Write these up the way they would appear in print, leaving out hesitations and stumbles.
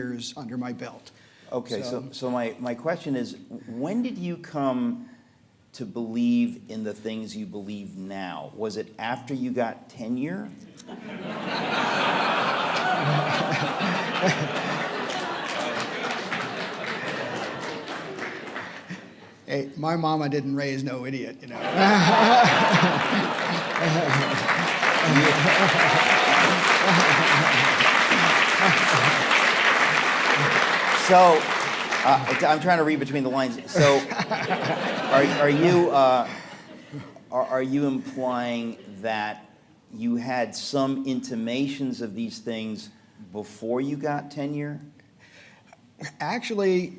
years under my belt. Okay, so my question is, when did you come to believe in the things you believe now? Was it after you got tenure? Hey, my mama didn't raise no idiot, you know. So, I'm trying to read between the lines. So, are you implying that you had some intimations of these things before you got tenure? Actually,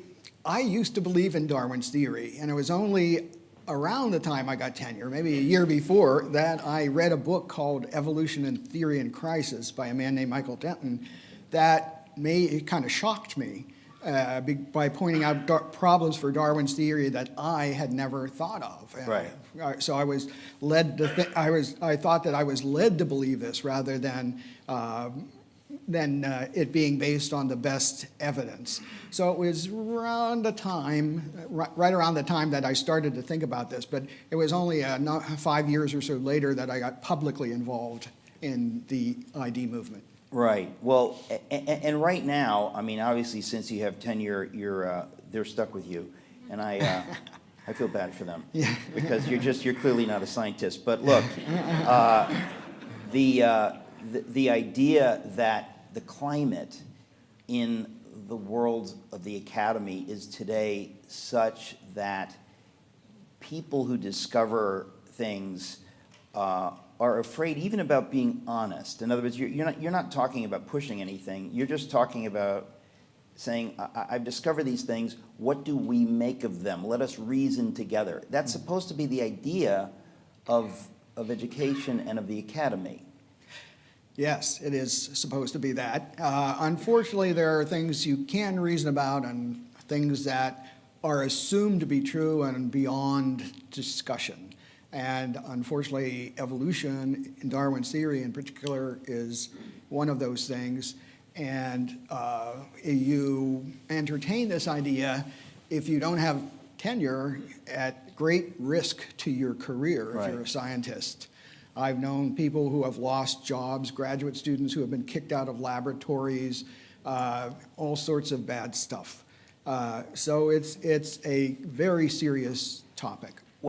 I used to believe in Darwin's theory, and it was only around the time I got tenure, maybe a year before, that I read a book called Evolution and Theory in Crisis by a man named Michael Denton that it kind of shocked me by pointing out problems for Darwin's theory that I had never thought of. Right. So I was led to I thought that I was led to believe this rather than it being based on the best evidence. So it was around the time, right around the time that I started to think about this, but it was only 5 years or so later that I got publicly involved in the ID movement. Right. Well, and right now, I mean, obviously, since you have tenure, they're stuck with you, and I feel bad for them because you're clearly not a scientist. But look, the idea that the climate in the world of the academy is today such that people who discover things are afraid even about being honest. In other words, you're not talking about pushing anything. You're just talking about saying, I've discovered these things. What do we make of them? Let us reason together. That's supposed to be the idea of education and of the academy. Yes, it is supposed to be that. Unfortunately, there are things you can reason about and things that are assumed to be true and beyond discussion. And unfortunately, evolution in Darwin's theory in particular is one of those things. And you entertain this idea if you don't have tenure at great risk to your career if you're a scientist. I've known people who have lost jobs, graduate students who have been kicked out of laboratories, all sorts of bad stuff. So it's a very serious topic.